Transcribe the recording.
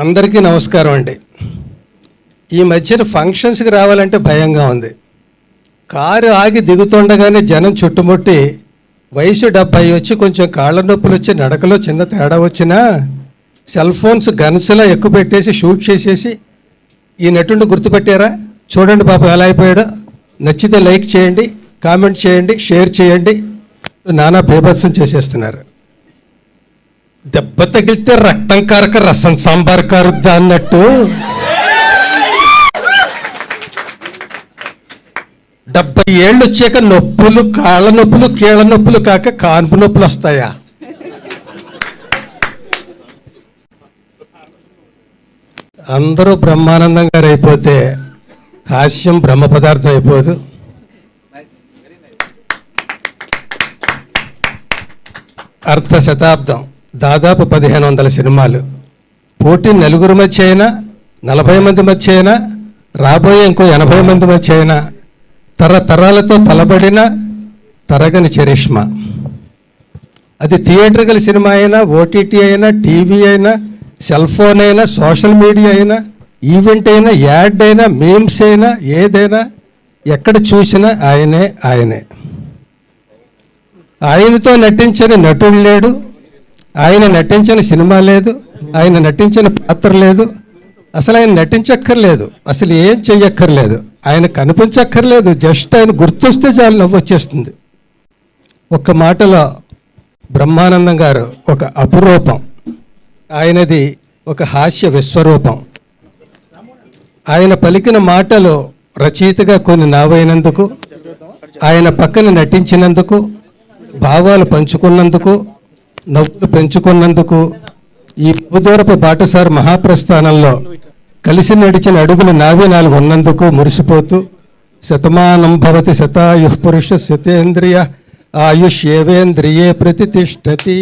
అందరికీ నమస్కారం అండి. ఈ మధ్యన ఫంక్షన్స్కి రావాలంటే భయంగా ఉంది. కారు ఆగి దిగుతుండగానే జనం చుట్టుముట్టి వయసు 70 వచ్చి కొంచెం కాళ్ళ నొప్పులు వచ్చి నడకలో చిన్న తేడా వచ్చినా సెల్ ఫోన్స్ గన్స్లా ఎక్కువ పెట్టేసి షూట్ చేసేసి ఈ నటుండి గుర్తుపెట్టారా, చూడండి పాపం ఎలా అయిపోయాడో, నచ్చితే లైక్ చేయండి, కామెంట్ చేయండి, షేర్ చేయండి, నానా బేభత్సం చేసేస్తున్నారు. దెబ్బ తగిలితే రక్తం కారక రసం సాంబార్ కారుద్దా అన్నట్టు 70 ఏళ్ళు వచ్చాక నొప్పులు, కాళ్ళ నొప్పులు, కీళ్ళ నొప్పులు కాక కాన్పు నొప్పులు వస్తాయా? అందరూ బ్రహ్మానందం గారు అయిపోతే హాస్యం బ్రహ్మ పదార్థం అయిపోదు. అర్ధ శతాబ్దం, దాదాపు 1500 సినిమాలు, పోటీ నలుగురు మధ్య అయినా, 40 మంది మధ్య అయినా, రాబోయే ఇంకో 80 మంది మధ్య అయినా, తరతరాలతో తలబడిన తరగని చరిష్మా. అది థియేటర్కల్ సినిమా అయినా, ఓటీటీ అయినా, టీవీ అయినా, సెల్ ఫోన్ అయినా, సోషల్ మీడియా అయినా, ఈవెంట్ అయినా, యాడ్ అయినా, మీమ్స్ అయినా, ఏదైనా ఎక్కడ చూసినా ఆయనే. ఆయనతో నటించిన నటుడు లేడు, ఆయన నటించిన సినిమా లేదు, ఆయన నటించిన పాత్ర లేదు, అసలు ఆయన నటించక్కర్లేదు, అసలు ఏం చెయ్యక్కర్లేదు, ఆయన కనిపించక్కర్లేదు, జస్ట్ ఆయన గుర్తొస్తే చాలు నవ్వు వచ్చేస్తుంది. ఒక్క మాటలో బ్రహ్మానందం గారు ఒక అపురూపం. ఆయనది ఒక హాస్య విశ్వరూపం. ఆయన పలికిన మాటలు రచయితగా కొన్ని నావైనందుకు, ఆయన పక్కన నటించినందుకు, భావాలు పంచుకున్నందుకు, నవ్వులు పెంచుకున్నందుకు, ఈ బహుదూరపు బాటసారి మహాప్రస్థానంలో కలిసి నడిచిన అడుగులు నావే 4 ఉన్నందుకు మురిసిపోతూ శతమానం భవతి శతాయు పురుష శతేంద్రియ ఆయుష్యేవేంద్రియే ప్రతిష్టతి.